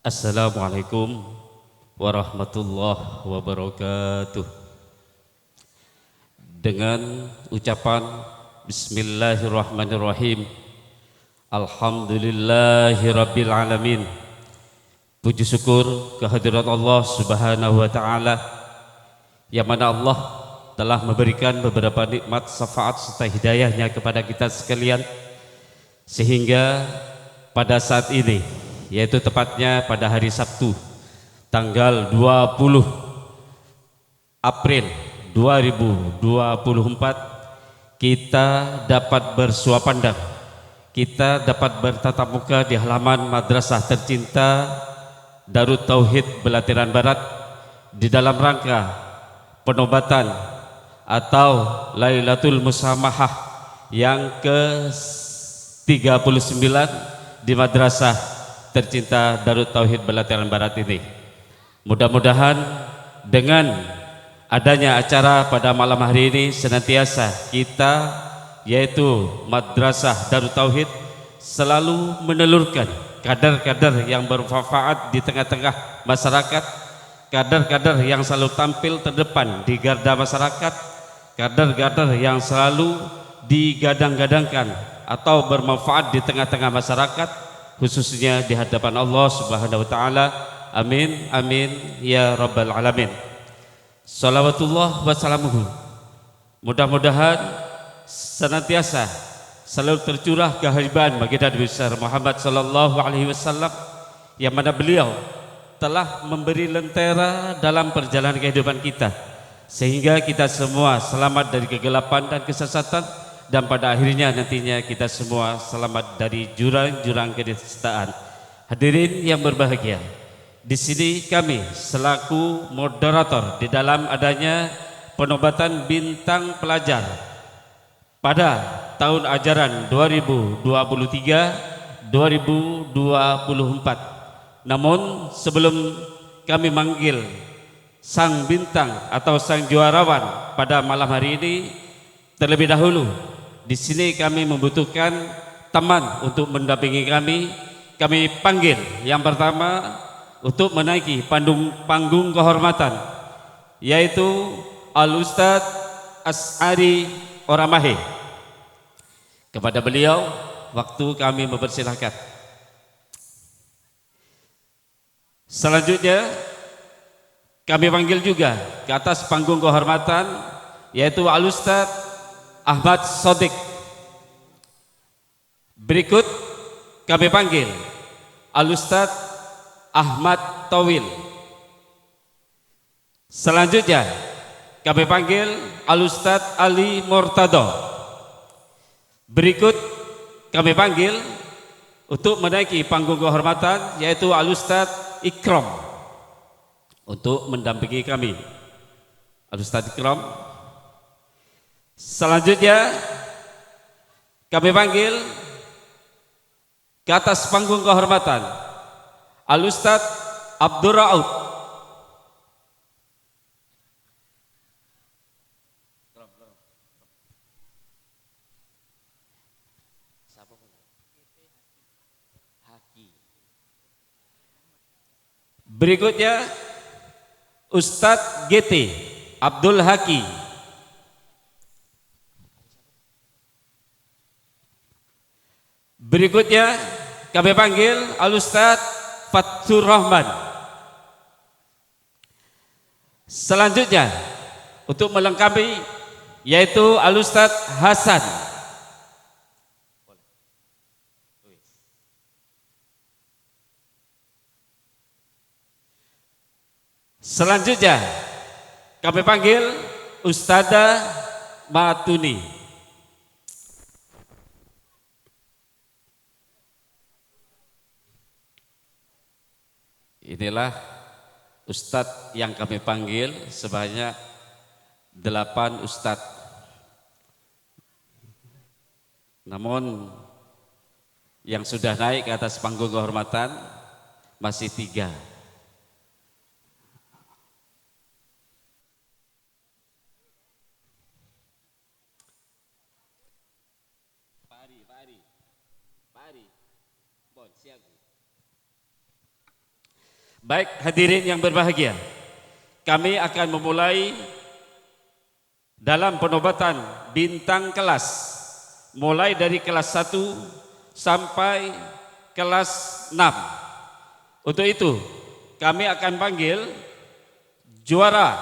Assalamualaikum warahmatullahi wabarakatuh. Dengan ucapan Bismillahirrahmanirrahim, Alhamdulillahirabbil alamin. Puji syukur kehadirat Allah Subhanahu wa taala, yang mana Allah telah memberikan beberapa nikmat, syafaat serta hidayahnya kepada kita sekalian, sehingga pada saat ini, yaitu tepatnya pada hari Sabtu tanggal 20 April 2024, kita dapat bersua pandang, kita dapat bertatap muka di halaman madrasah tercinta Darut Tauhid Belatiran Barat di dalam rangka penobatan atau Lailatul Musamahah yang ke-39 di madrasah tercinta Darut Tauhid Belatiran Barat ini. Mudah-mudahan dengan adanya acara pada malam hari ini, senantiasa kita, yaitu Madrasah Darut Tauhid, selalu menelurkan kader-kader yang bermanfaat di tengah-tengah masyarakat, kader-kader yang selalu tampil terdepan di garda masyarakat, kader-kader yang selalu digadang-gadangkan atau bermanfaat di tengah-tengah masyarakat, khususnya di hadapan Allah Subhanahu wa taala. Amin amin ya rabbal alamin. Salawatullah wassalamuhu, mudah-mudahan senantiasa selalu tercurah kehadiran baginda Nabi besar Muhammad sallallahu alaihi wasallam, yang mana beliau telah memberi lentera dalam perjalanan kehidupan kita, sehingga kita semua selamat dari kegelapan dan kesesatan, dan pada akhirnya nantinya kita semua selamat dari jurang-jurang kedustaan. Hadirin yang berbahagia, di sini kami selaku moderator di dalam adanya penobatan bintang pelajar pada tahun ajaran 2023-2024. Namun sebelum kami manggil sang bintang atau sang juarawan pada malam hari ini, terlebih dahulu di sini kami membutuhkan teman untuk mendampingi kami. Kami panggil yang pertama untuk menaiki panggung kehormatan, yaitu Al-Ustadz As'ari Oramahe. Kepada beliau waktu kami mempersilahkan. Selanjutnya kami panggil juga ke atas panggung kehormatan, yaitu Al-Ustadz Ahmad Sodik. Berikut kami panggil Al-Ustadz Ahmad Tawil. Selanjutnya kami panggil Al-Ustadz Ali Murtado. Berikut kami panggil untuk menaiki panggung kehormatan, yaitu Al-Ustadz Ikram untuk mendampingi kami. Al-Ustadz Ikram. Selanjutnya kami panggil ke atas panggung kehormatan Al-Ustadz Abdur Rauf. Berikutnya Ustadz GT Abdul Haki. Berikutnya kami panggil Al-Ustadz Fathur Rahman. Selanjutnya untuk melengkapi, yaitu Al-Ustadz Hasan. Selanjutnya kami panggil Ustadzah Matuni. Inilah ustadz yang kami panggil, sebanyak 8 ustadz. Namun yang sudah naik ke atas panggung kehormatan masih 3. Baik hadirin yang berbahagia, kami akan memulai dalam penobatan bintang kelas, mulai dari kelas 1 sampai kelas 6. Untuk itu, kami akan panggil juara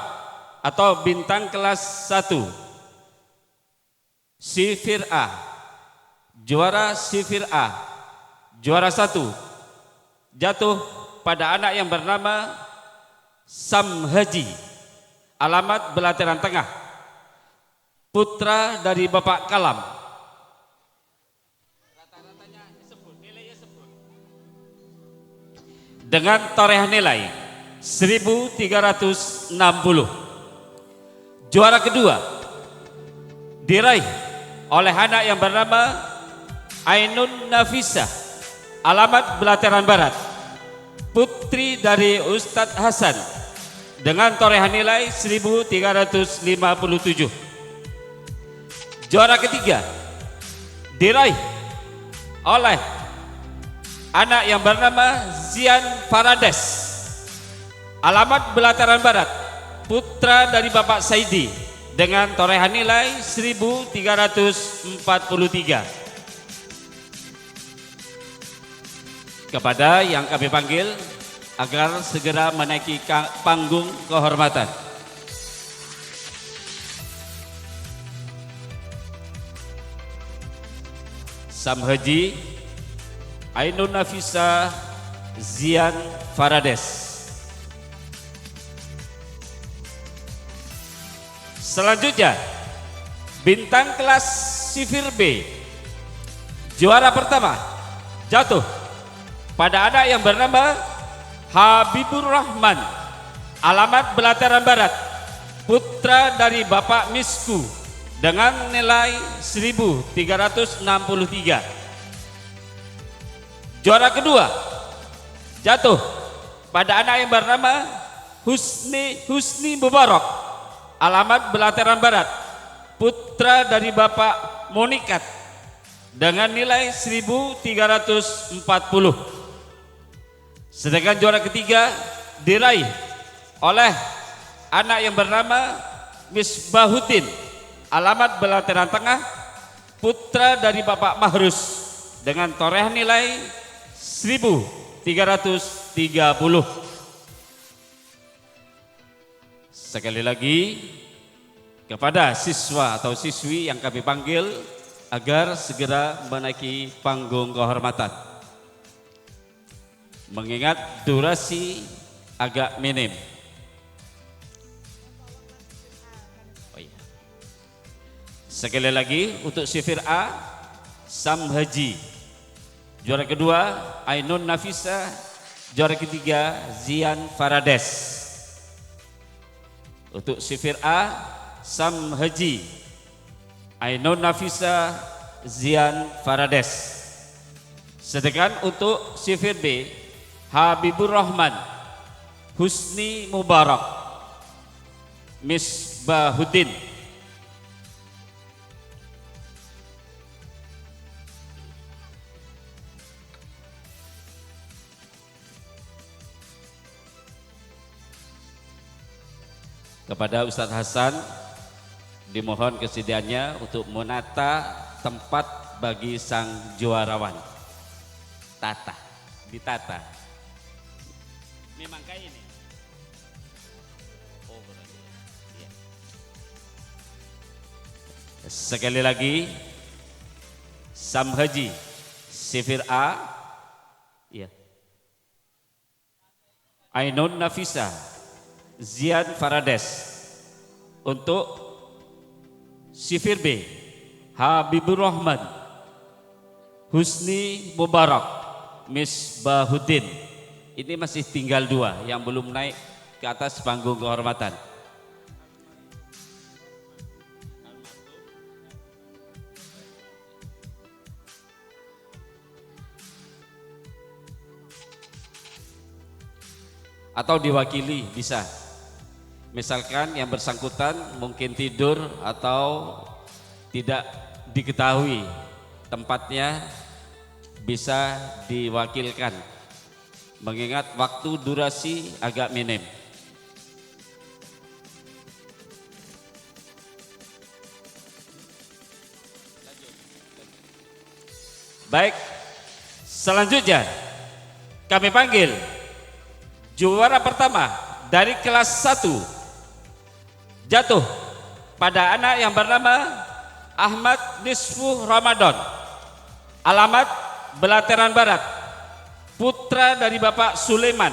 atau bintang kelas 1, Sifir A. Juara Sifir A, juara 1, jatuh pada anak yang bernama Samhaji, alamat Belataran Tengah, putra dari Bapak Kalam. Rata-ratanya sebut, nilainya sebut. Dengan torehan nilai 1360. Juara kedua diraih oleh anak yang bernama Ainun Nafisah, alamat Belataran Barat, putri dari Ustadz Hasan, dengan torehan nilai 1357. Juara ketiga diraih oleh anak yang bernama Zian Farades, alamat Belataran Barat, putra dari Bapak Saidi, dengan torehan nilai 1343. Kepada yang kami panggil agar segera menaiki panggung kehormatan. Samhaji Ainun Nafisa Zian Farades. Selanjutnya bintang kelas Sifir B, juara pertama jatuh pada anak yang bernama Habibur Rahman, alamat Belataran Barat, putra dari Bapak Misku, dengan nilai 1363. Juara kedua jatuh pada anak yang bernama Husni Mubarak, alamat Belataran Barat, putra dari Bapak Monikat, dengan nilai 1340. Sedangkan juara ketiga diraih oleh anak yang bernama Misbahuddin, alamat Belataran Tengah, putra dari Bapak Mahrus, dengan torehan nilai 1330. Sekali lagi kepada siswa atau siswi yang kami panggil agar segera menaiki panggung kehormatan. Mengingat durasi agak minim. Oh iya. Sekali lagi untuk Sifir A, Samhaji. Juara kedua Ainun Nafisa, juara ketiga Zian Farades. Untuk Sifir A, Samhaji, Ainun Nafisa, Zian Farades. Sedangkan untuk Sifir B, Habibur Rahman, Husni Mubarak, Misbahuddin. Kepada Ustadz Hasan dimohon kesediaannya untuk menata tempat bagi sang juarawan. Tata, ditata. Memang kayak ini. Oh, berarti. Ya. Sekali lagi Samhaji Sifir A, ya. Ainun Nafisa Zian Farades. Untuk Sifir B, Habibur Rahman, Husni Mubarak, Misbahuddin. Ini masih tinggal 2 yang belum naik ke atas panggung kehormatan. Atau diwakili bisa. Misalkan yang bersangkutan mungkin tidur atau tidak diketahui tempatnya, bisa diwakilkan mengingat waktu durasi agak minim. Baik, selanjutnya kami panggil juara pertama dari kelas 1 jatuh pada anak yang bernama Ahmad Nisfu Ramadan, alamat Belateran Barat, putra dari Bapak Sulaiman,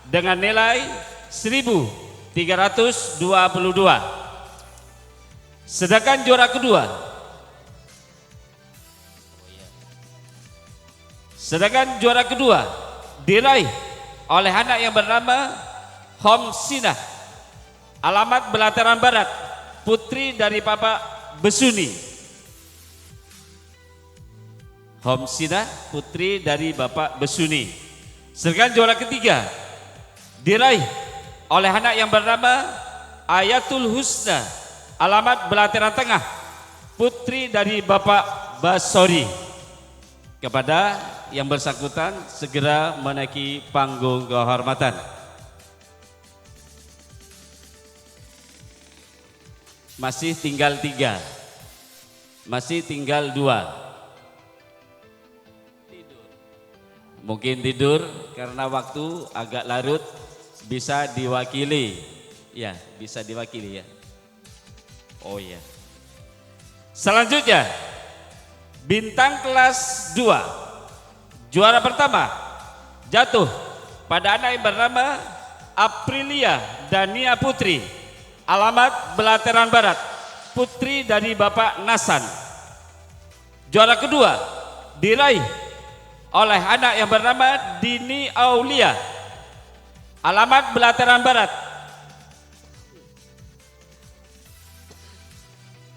dengan nilai 1322. Sedangkan juara kedua diraih oleh anak yang bernama Homsinah, alamat Belateran Barat, putri dari Bapak Besuni. Homsinah, putri dari Bapak Besuni. Sedangkan juara ketiga diraih oleh anak yang bernama Ayatul Husna, alamat Belateran Tengah, putri dari Bapak Basori. Kepada yang bersangkutan segera menaiki panggung kehormatan. Masih tinggal 3, masih tinggal 2. Mungkin tidur karena waktu agak larut, bisa diwakili. Ya, bisa diwakili ya. Oh ya. Selanjutnya bintang kelas 2, juara pertama jatuh pada anak yang bernama Aprilia Dania Putri, alamat Belateran Barat, putri dari Bapak Nasan. Juara kedua diraih oleh anak yang bernama Dini Aulia, alamat Belateran Barat,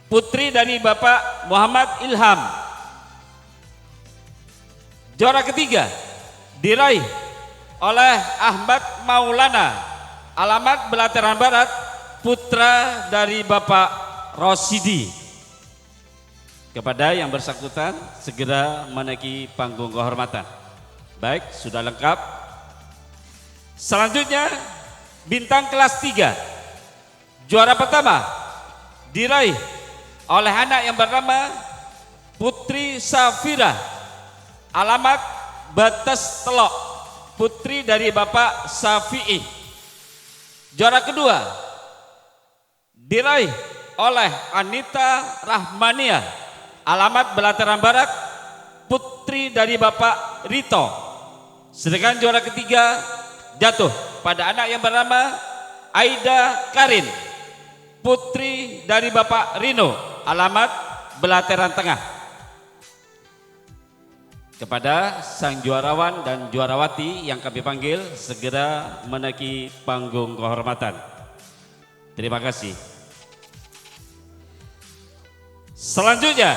putri dari Bapak Muhammad Ilham. Juara ketiga diraih oleh Ahmad Maulana, alamat Belateran Barat, putra dari Bapak Rosidi. Kepada yang bersangkutan segera menaiki panggung kehormatan. Baik, sudah lengkap. Selanjutnya bintang kelas 3, juara pertama diraih oleh anak yang bernama Putri Safira, alamat Batas Telok, putri dari Bapak Safi'i. Juara kedua diraih oleh Anita Rahmania, alamat Belateran Barat, putri dari Bapak Rito. Sedangkan juara ketiga jatuh pada anak yang bernama Aida Karin, putri dari Bapak Rino, alamat Belateran Tengah. Kepada sang juarawan dan juarawati yang kami panggil segera menaiki panggung kehormatan. Terima kasih. Selanjutnya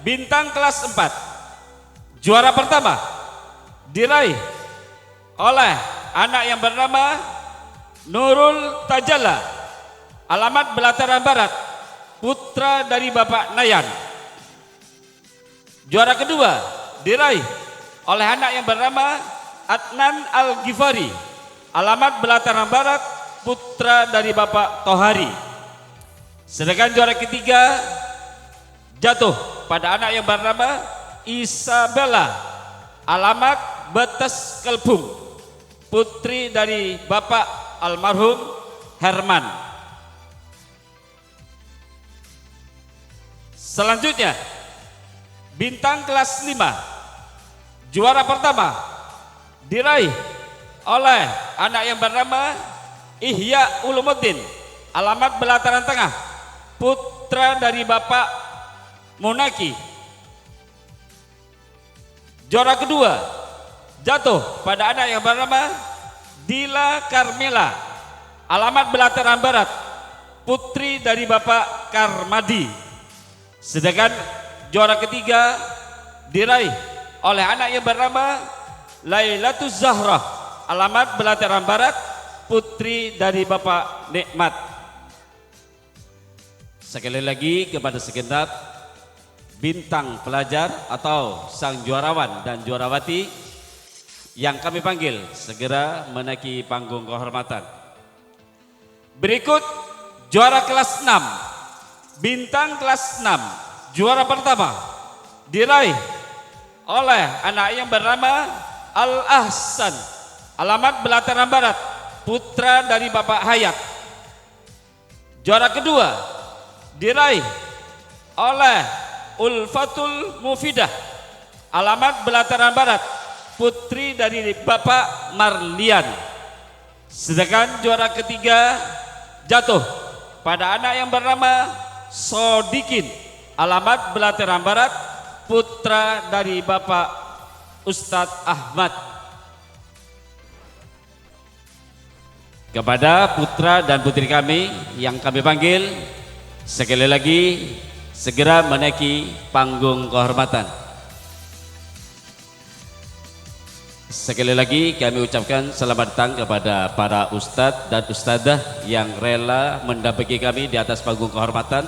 bintang kelas 4, juara pertama diraih oleh anak yang bernama Nurul Tajalla, alamat Belateran Barat, putra dari Bapak Nayan. Juara kedua diraih oleh anak yang bernama Adnan Al-Ghifari, alamat Belateran Barat, putra dari Bapak Tohari. Sedangkan juara ketiga jatuh pada anak yang bernama Isabella, alamat Batas Kelbung, putri dari Bapak almarhum Herman. Selanjutnya bintang kelas 5, juara pertama diraih oleh anak yang bernama Ihya Ulumuddin, alamat Belataran Tengah, putra dari Bapak Munaki. Juara kedua jatuh pada anak yang bernama Dila Karmela, alamat Belataran Barat, putri dari Bapak Karmadi. Sedangkan juara ketiga diraih oleh anak yang bernama Lailatul Zahra, alamat Belataran Barat, putri dari Bapak Nikmat. Sekali lagi kepada segenap bintang pelajar atau sang juarawan dan juarawati yang kami panggil segera menaiki panggung kehormatan. Berikut juara kelas 6, bintang kelas 6, juara pertama diraih oleh anak yang bernama Al-Ahsan, alamat Belataran Barat, putra dari Bapak Hayat. Juara kedua diraih oleh Ulfatul Mufidah, alamat Belataran Barat, putri dari Bapak Marlian. Sedangkan juara ketiga jatuh pada anak yang bernama Sodikin, alamat Belataran Barat, putra dari Bapak Ustadz Ahmad. Kepada putra dan putri kami yang kami panggil, sekali lagi segera menaiki panggung kehormatan. Sekali lagi kami ucapkan selamat datang kepada para ustadz dan ustadzah yang rela mendampingi kami di atas panggung kehormatan.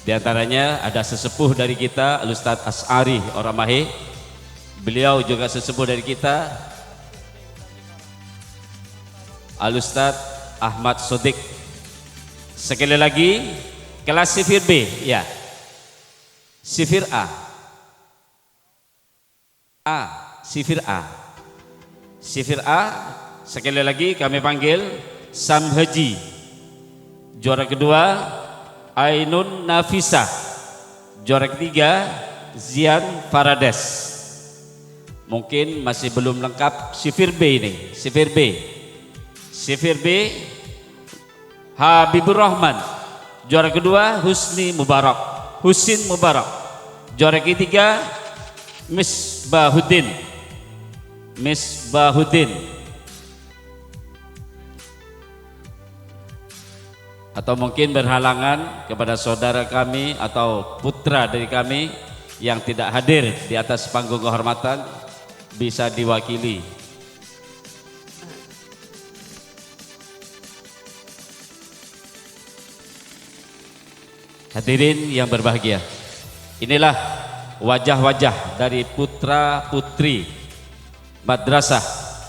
Di antaranya ada sesepuh dari kita, Al-Ustadz As'ari Oramahe. Beliau juga sesepuh dari kita, Al-Ustadz Ahmad Sodik. Sekali lagi kelas sifir B, ya, sifir A, sifir A, sifir A. Sekali lagi kami panggil Sam Haji. Juara kedua Ainun Nafisah. Juara ketiga Zian Farades. Mungkin masih belum lengkap sifir B ini, sifir B. Sifir B Habibur Rahman. Juara kedua Husin Mubarak. Juara ketiga Misbahuddin. Atau mungkin berhalangan kepada saudara kami atau putra dari kami yang tidak hadir di atas panggung kehormatan, bisa diwakili. Hadirin yang berbahagia, inilah wajah-wajah dari putra-putri Madrasah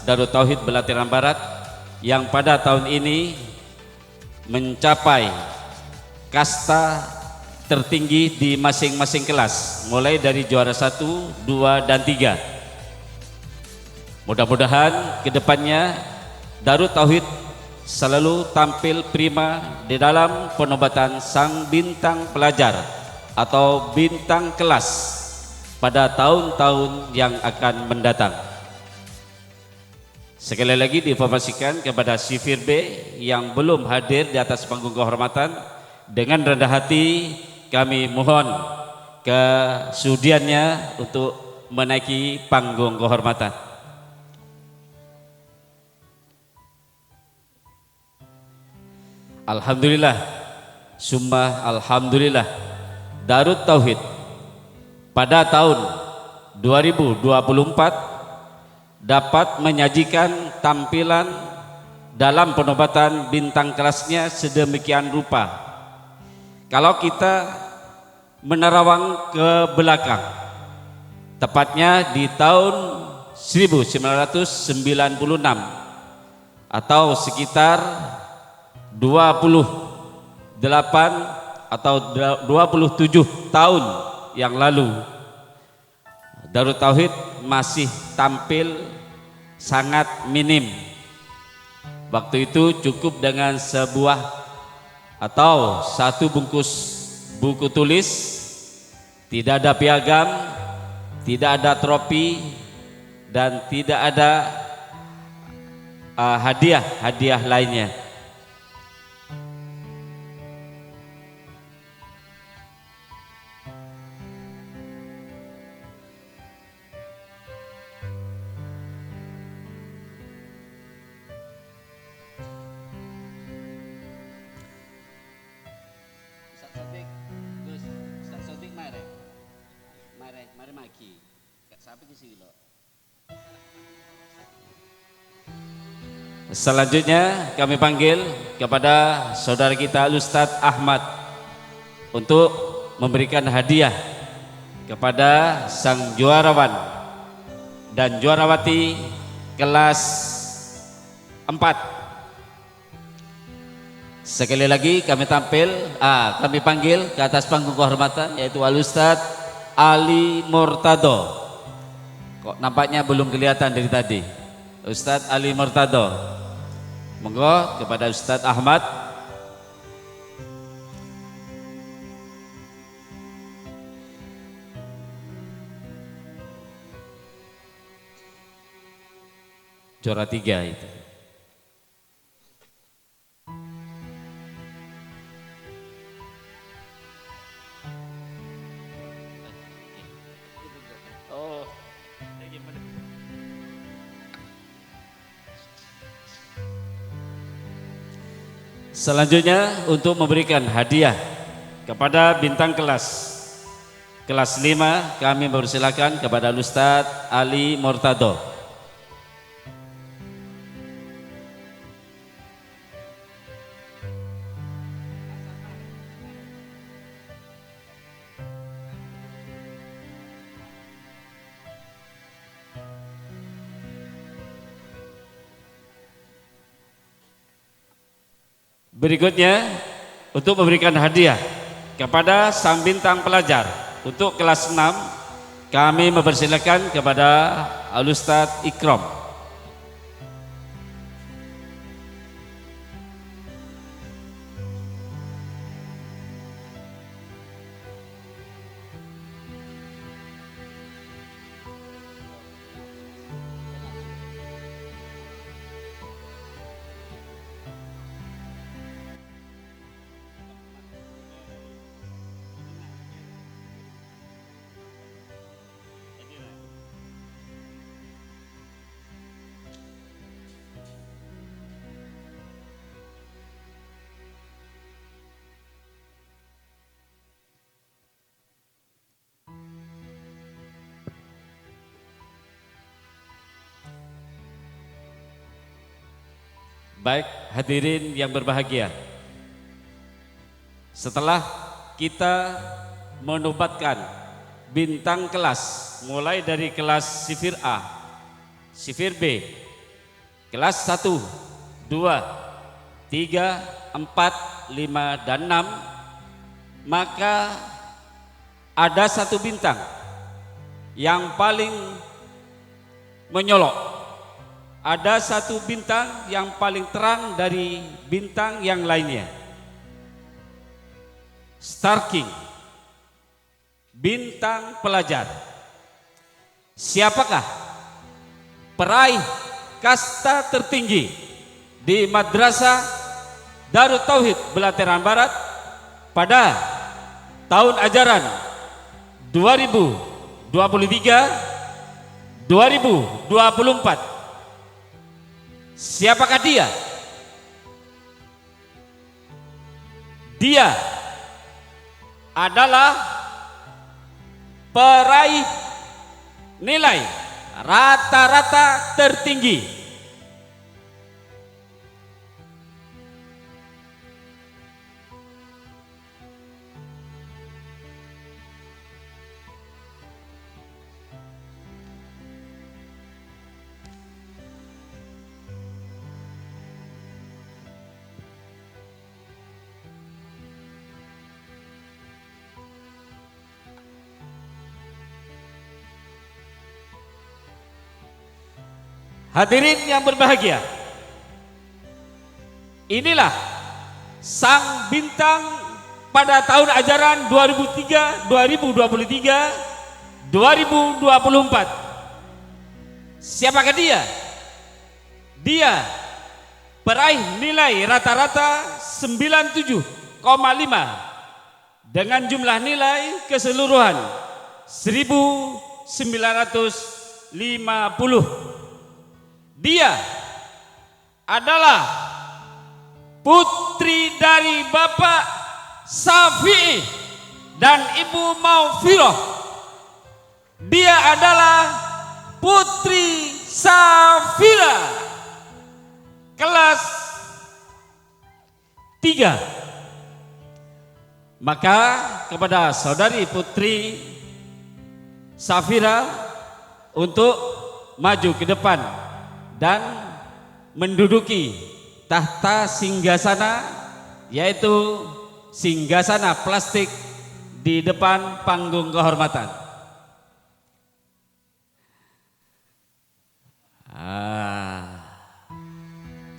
Darut Tauhid Belataran Barat yang pada tahun ini mencapai kasta tertinggi di masing-masing kelas, mulai dari juara 1, 2, dan 3. Mudah-mudahan kedepannya Darut Tauhid selalu tampil prima di dalam penobatan sang bintang pelajar atau bintang kelas pada tahun-tahun yang akan mendatang. Sekali lagi diinformasikan kepada sifir B yang belum hadir di atas panggung kehormatan, dengan rendah hati kami mohon kesudiannya untuk menaiki panggung kehormatan. Alhamdulillah, summa alhamdulillah, Darut Tauhid pada tahun 2024 dapat menyajikan tampilan dalam penobatan bintang kelasnya sedemikian rupa. Kalau kita menerawang ke belakang, tepatnya di tahun 1996 atau sekitar 28 atau 27 tahun yang lalu, Darut Tauhid masih tampil sangat minim. Waktu itu cukup dengan sebuah atau satu bungkus buku tulis, tidak ada piagam, tidak ada trofi, dan tidak ada hadiah lainnya. Selanjutnya kami panggil kepada saudara kita Ustadz Ahmad untuk memberikan hadiah kepada sang juarawan dan juarawati kelas 4. Sekali lagi kami panggil ke atas panggung kehormatan yaitu Al Ustadz Ali Murtado. Kok nampaknya belum kelihatan dari tadi. Ustadz Ali Murtado. Monggo kepada Ustadz Ahmad. Juara 3 itu. Selanjutnya untuk memberikan hadiah kepada bintang kelas 5 kami mempersilakan kepada Ustadz Ali Murtado. Berikutnya untuk memberikan hadiah kepada sang bintang pelajar untuk kelas 6 kami mempersilakan kepada Al Ustadz Ikram. Baik, hadirin yang berbahagia. Setelah kita menobatkan bintang kelas mulai dari kelas sifir A, sifir B, kelas 1, 2, 3, 4, 5, dan 6, maka ada satu bintang yang paling menyolok. Ada satu bintang yang paling terang dari bintang yang lainnya. Star King, bintang pelajar. Siapakah peraih kasta tertinggi di Madrasah Darut Tauhid Belataran Barat pada tahun ajaran 2023-2024? Siapakah dia? Dia adalah peraih nilai rata-rata tertinggi Hadirin yang berbahagia, inilah sang bintang pada tahun ajaran 2023-2024. Siapakah dia? Dia peraih nilai rata-rata 97,5 dengan jumlah nilai keseluruhan 1950. Dia adalah putri dari Bapak Syafi'i dan Ibu Maufiroh. Dia adalah putri Safira kelas 3. Maka kepada saudari putri Safira untuk maju ke depan dan menduduki tahta singgasana, yaitu singgasana plastik di depan panggung kehormatan.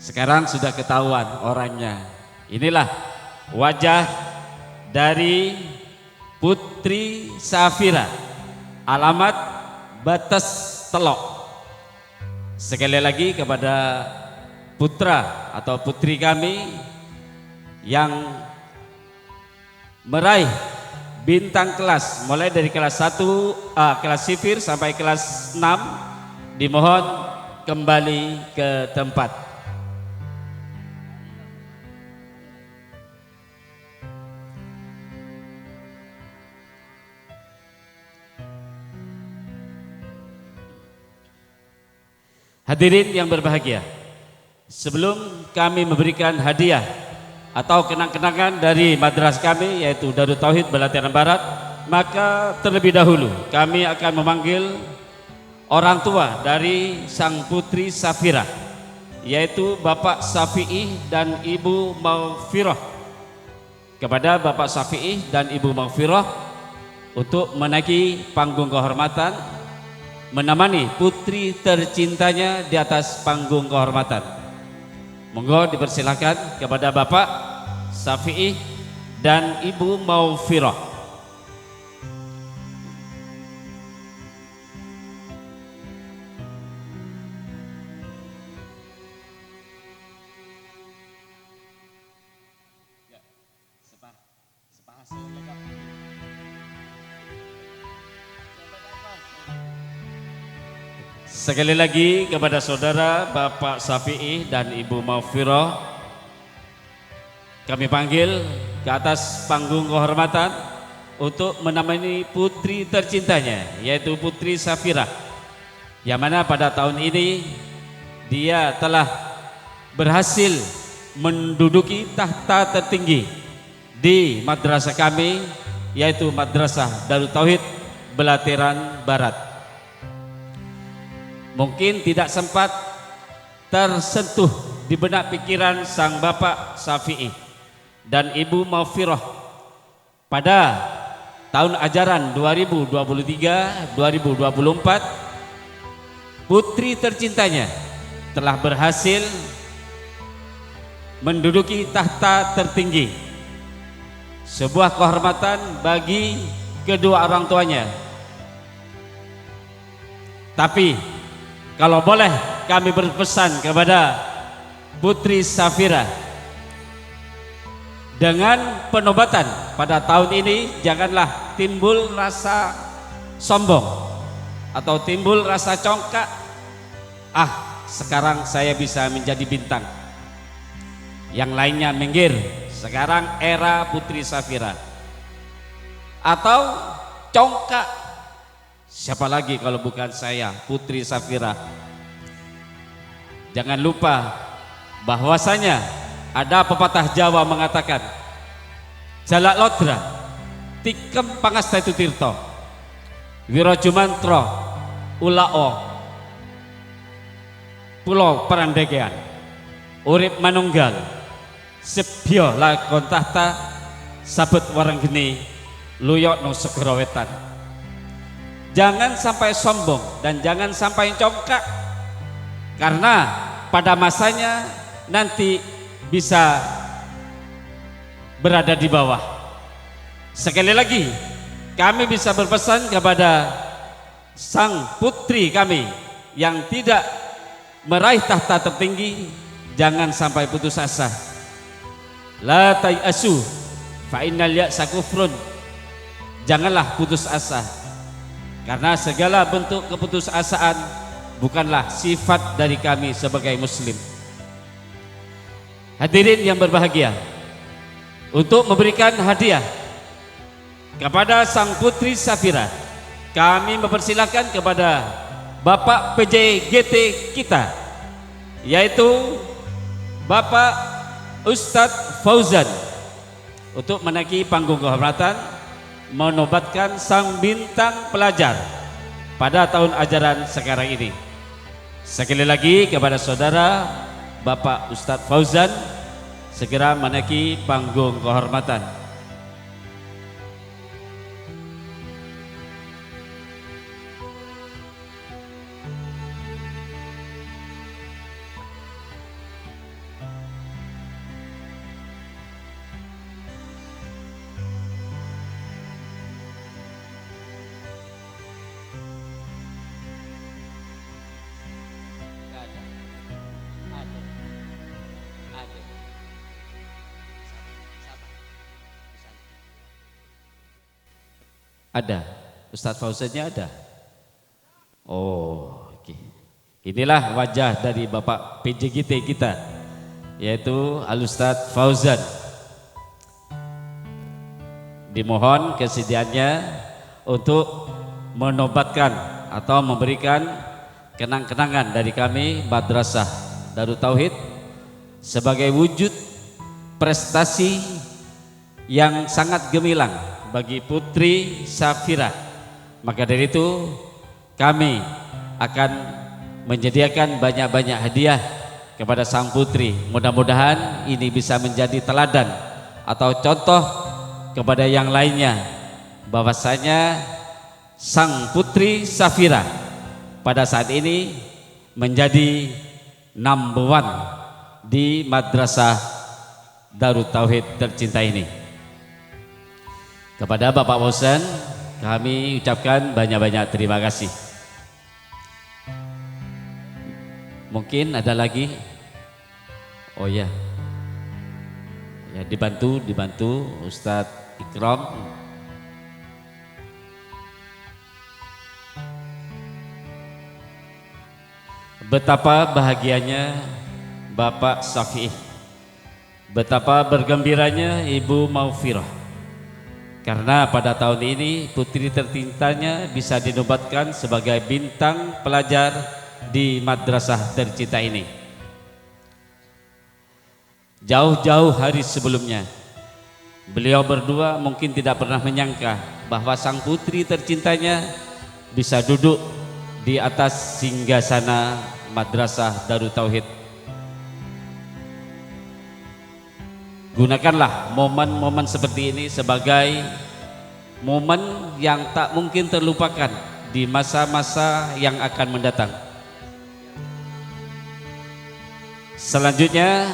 Sekarang sudah ketahuan orangnya. Inilah wajah dari Putri Safira, alamat Batas Telok. Sekali lagi kepada putra atau putri kami yang meraih bintang kelas mulai dari kelas 1 kelas sifir sampai kelas 6, dimohon kembali ke tempat. Hadirin yang berbahagia, sebelum kami memberikan hadiah atau kenang-kenangan dari madrasah kami yaitu Darut Tauhid Belatiran Barat, maka terlebih dahulu kami akan memanggil orang tua dari sang putri Safira, yaitu Bapak Safi'i dan Ibu Maghfirah. Kepada Bapak Safi'i dan Ibu Maghfirah untuk menaiki panggung kehormatan, menemani putri tercintanya di atas panggung kehormatan. Monggo dipersilakan kepada Bapak Safi'i dan Ibu Maghfirah. Sekali lagi kepada saudara Bapak Safi'i dan Ibu Maghfirah, kami panggil ke atas panggung kehormatan untuk menemani putri tercintanya yaitu Putri Safira, yang mana pada tahun ini dia telah berhasil menduduki tahta tertinggi di madrasah kami yaitu Madrasah Darut Tauhid Belatiran Barat. Mungkin tidak sempat tersentuh di benak pikiran sang Bapak Safi'i dan Ibu Maghfirah pada tahun ajaran 2023-2024 putri tercintanya telah berhasil menduduki tahta tertinggi, sebuah kehormatan bagi kedua orang tuanya. Tapi kalau boleh kami berpesan kepada Putri Safira, dengan penobatan pada tahun ini janganlah timbul rasa sombong atau timbul rasa congkak, sekarang saya bisa menjadi bintang, yang lainnya minggir, sekarang era Putri Safira. Atau congkak, siapa lagi kalau bukan saya, Putri Safira. Jangan lupa bahwasanya ada pepatah Jawa mengatakan, jalak lodra tikem pangasta itu tirto wirojumantro ulao pulau perandegean urip manunggal sebyo lakon tahta sabet warang geni luyok no segera wetan. Jangan sampai sombong dan jangan sampai congkak, karena pada masanya nanti bisa berada di bawah. Sekali lagi kami bisa berpesan kepada sang putri kami yang tidak meraih tahta tertinggi, jangan sampai putus asa. La tayasu fa innal ya'sa kufrun. Janganlah putus asa, karena segala bentuk keputusasaan bukanlah sifat dari kami sebagai muslim. Hadirin yang berbahagia, untuk memberikan hadiah kepada sang putri Safira, kami mempersilahkan kepada Bapak PJGT kita, yaitu Bapak Ustadz Fauzan, untuk menaiki panggung kehormatan menobatkan sang bintang pelajar pada tahun ajaran sekarang ini. Sekali lagi kepada saudara Bapak Ustadz Fauzan segera menaiki panggung kehormatan. Ada, Ustadz Fauzannya ada. Oh, oke. Inilah wajah dari Bapak PJGT kita, yaitu Al-Ustadz Fauzan. Dimohon kesediaannya untuk menobatkan atau memberikan kenang-kenangan dari kami Madrasah Darut Tauhid sebagai wujud prestasi yang sangat gemilang bagi Putri Safira. Maka dari itu kami akan menyediakan banyak-banyak hadiah kepada sang putri. Mudah-mudahan ini bisa menjadi teladan atau contoh kepada yang lainnya bahwasanya sang Putri Safira pada saat ini menjadi number one di Madrasah Darut Tauhid tercinta ini. Kepada Bapak Fauzan kami ucapkan banyak-banyak terima kasih. Mungkin ada lagi? Oh ya, ya dibantu Ustadz Ikram. Betapa bahagianya Bapak Syafi'i, betapa bergembiranya Ibu Maufirah, karena pada tahun ini putri tercintanya bisa dinobatkan sebagai bintang pelajar di madrasah tercinta ini. Jauh-jauh hari sebelumnya beliau berdua mungkin tidak pernah menyangka bahwa sang putri tercintanya bisa duduk di atas singgasana Madrasah Darut Tauhid. Gunakanlah momen-momen seperti ini sebagai momen yang tak mungkin terlupakan di masa-masa yang akan mendatang. Selanjutnya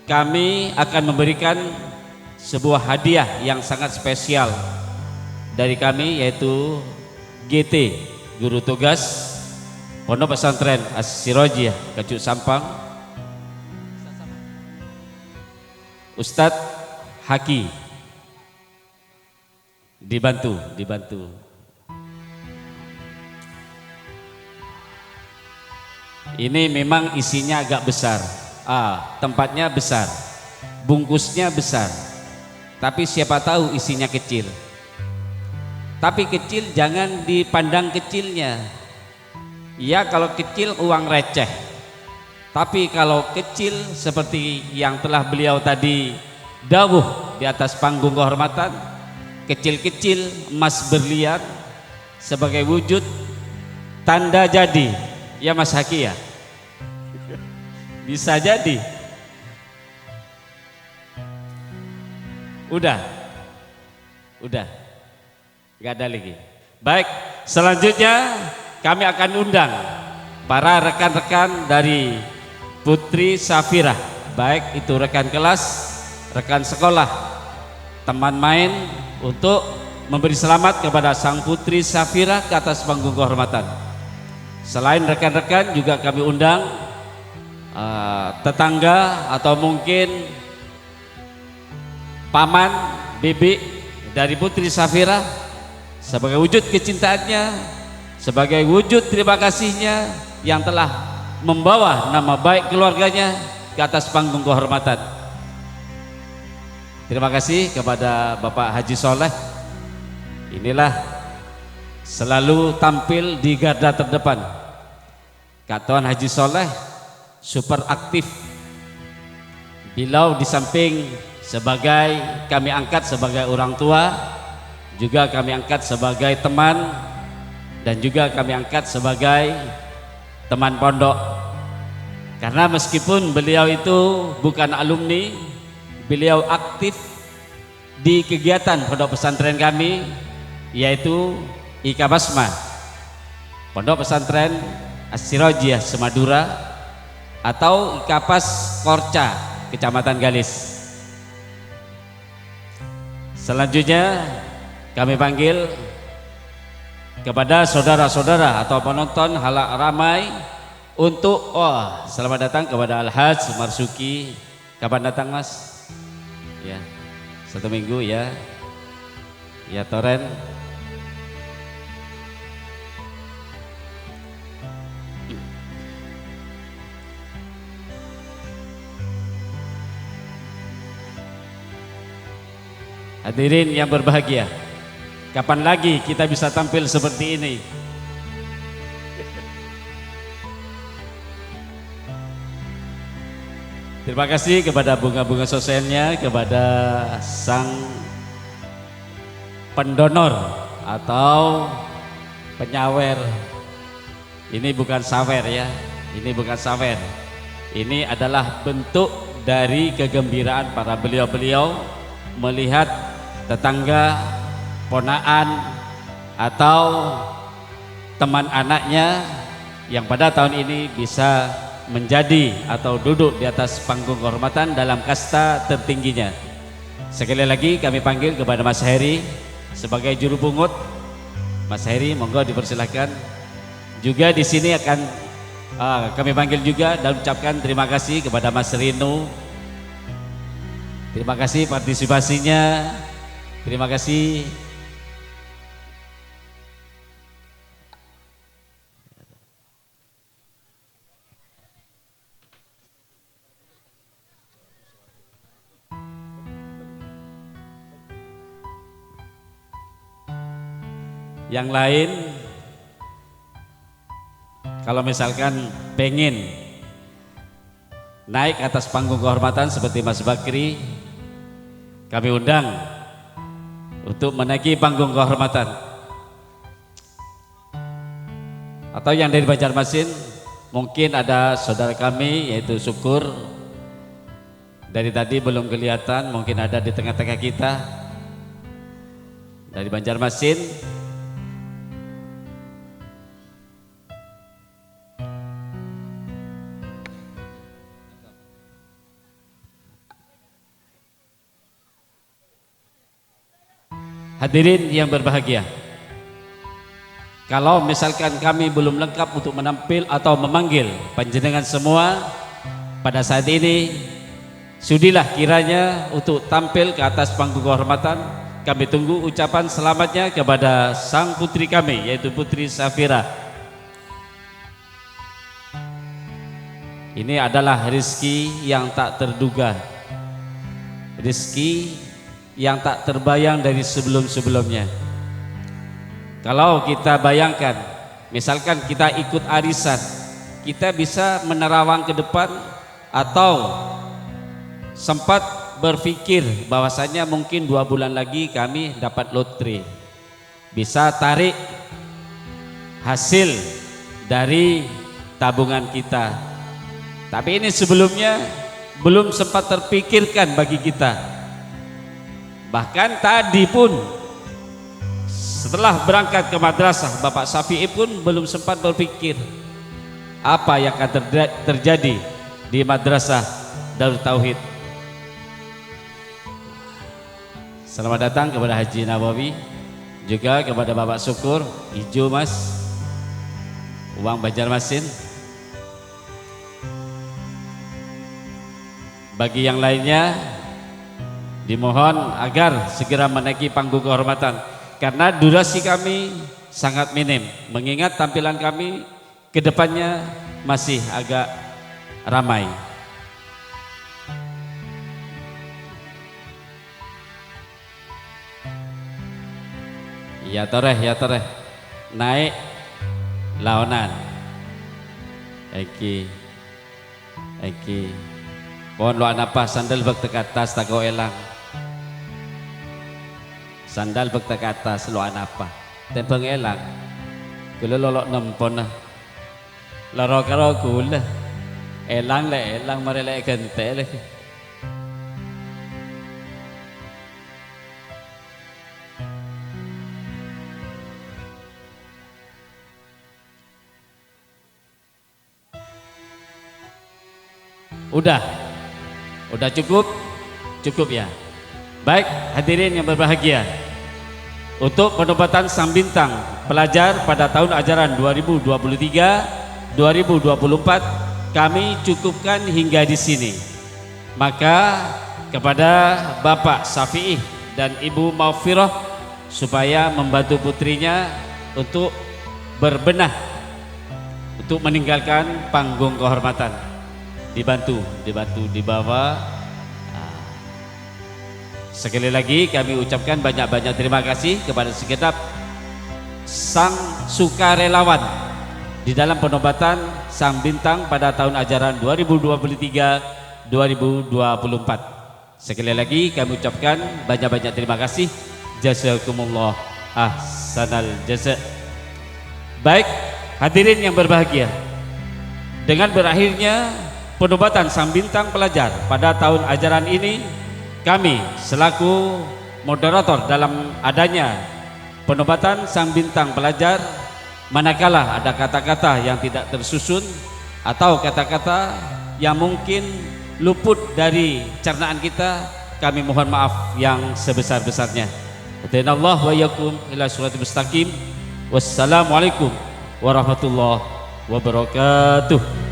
kami akan memberikan sebuah hadiah yang sangat spesial dari kami, yaitu GT, Guru Tugas Pondok Pesantren As-Sirajiyah Kecuk Sampang, Ustadz Haki. Dibantu. Ini memang isinya agak besar. Tempatnya besar, bungkusnya besar, tapi siapa tahu isinya kecil. Tapi kecil jangan dipandang kecilnya. Ya kalau kecil uang receh. Tapi kalau kecil seperti yang telah beliau tadi dawuh di atas panggung kehormatan, kecil-kecil emas berlian sebagai wujud tanda jadi. Ya Mas Haki ya? Bisa jadi. Udah. Gak ada lagi. Baik, selanjutnya kami akan undang para rekan-rekan dari Putri Safira, baik itu rekan kelas, rekan sekolah, teman main, untuk memberi selamat kepada sang Putri Safira ke atas panggung kehormatan. Selain rekan-rekan juga kami undang tetangga atau mungkin paman, bibi dari Putri Safira sebagai wujud kecintaannya, sebagai wujud terima kasihnya yang telah membawa nama baik keluarganya ke atas panggung kehormatan. Terima kasih kepada Bapak Haji Soleh. Inilah selalu tampil di garda terdepan. Kak Tuan Haji Soleh super aktif. Beliau di samping sebagai kami angkat sebagai orang tua, juga kami angkat sebagai teman, dan juga kami angkat sebagai teman pondok. Karena meskipun beliau itu bukan alumni, beliau aktif di kegiatan pondok pesantren kami, yaitu IKA Basma, Pondok Pesantren As-Sirajiyah Semadura, atau IKAPAS Korca, Kecamatan Galis. Selanjutnya kami panggil kepada saudara-saudara atau penonton halayak ramai untuk selamat datang kepada Al-Hajj Marsuki. Kapan datang Mas? Ya, 1 minggu ya. Ya Toren. Hadirin yang berbahagia, kapan lagi kita bisa tampil seperti ini? Terima kasih kepada bunga-bunga sosialnya, kepada sang pendonor atau penyawer. Ini bukan sawer ya, ini bukan sawer. Ini adalah bentuk dari kegembiraan para beliau-beliau melihat tetangga, ponaan atau teman anaknya yang pada tahun ini bisa menjadi atau duduk di atas panggung kehormatan dalam kasta tertingginya. Sekali lagi kami panggil kepada Mas Heri sebagai juru pungut. Mas Heri, monggo dipersilahkan. Juga di sini akan kami panggil juga dan ucapkan terima kasih kepada Mas Rino. Terima kasih partisipasinya. Terima kasih. Yang lain kalau misalkan pengen naik ke atas panggung kehormatan seperti Mas Bakri, kami undang untuk menaiki panggung kehormatan. Atau yang dari Banjarmasin, mungkin ada saudara kami yaitu Syukur, dari tadi belum kelihatan, mungkin ada di tengah-tengah kita dari Banjarmasin. Hadirin yang berbahagia, kalau misalkan kami belum lengkap untuk menampil atau memanggil panjenengan semua pada saat ini, sudilah kiranya untuk tampil ke atas panggung kehormatan. Kami tunggu ucapan selamatnya kepada sang putri kami, yaitu Putri Safira. Ini adalah rezeki yang tak terduga, rezeki yang tak terbayang dari sebelum-sebelumnya. Kalau kita bayangkan, misalkan kita ikut arisan, kita bisa menerawang ke depan atau sempat berpikir bahwasanya mungkin 2 bulan lagi kami dapat lotre, bisa tarik hasil dari tabungan kita. Tapi ini sebelumnya belum sempat terpikirkan bagi kita. Bahkan tadi pun setelah berangkat ke madrasah, Bapak Syafi'i pun belum sempat berpikir apa yang akan terjadi di madrasah Darut Tauhid. Selamat datang kepada Haji Nawawi, juga kepada Bapak Syukur, Ijo Mas, Uang Banjarmasin. Bagi yang lainnya dimohon agar segera menaiki panggung kehormatan karena durasi kami sangat minim, mengingat tampilan kami ke depannya masih agak ramai. Ya toreh naik laonan. Eki pohon lo anapa sandal bek ke atas tak kau elang. Sandal bek ke atas lo anapa tempeng elang. Kalau lolok nempon Laro karo kula. Elang marelek gente leh. Udah cukup ya. Baik, hadirin yang berbahagia. Untuk penobatan sang bintang pelajar pada tahun ajaran 2023-2024 kami cukupkan hingga di sini. Maka kepada Bapak Syafi'i dan Ibu Maufirah supaya membantu putrinya untuk berbenah untuk meninggalkan panggung kehormatan. Dibantu dibawa. Sekali lagi kami ucapkan banyak-banyak terima kasih kepada segenap sang sukarelawan di dalam penobatan sang bintang pada tahun ajaran 2023-2024. Sekali lagi kami ucapkan banyak-banyak terima kasih. Jazakumullah ahsanal jaza. Baik, hadirin yang berbahagia. Dengan berakhirnya penobatan sang bintang pelajar pada tahun ajaran ini, kami selaku moderator dalam adanya penobatan sang bintang pelajar, manakala ada kata-kata yang tidak tersusun atau kata-kata yang mungkin luput dari cernaan kita, kami mohon maaf yang sebesar-besarnya. Hadinallah wa iyyakum ila shiratal mustaqim. Wassalamualaikum warahmatullahi wabarakatuh.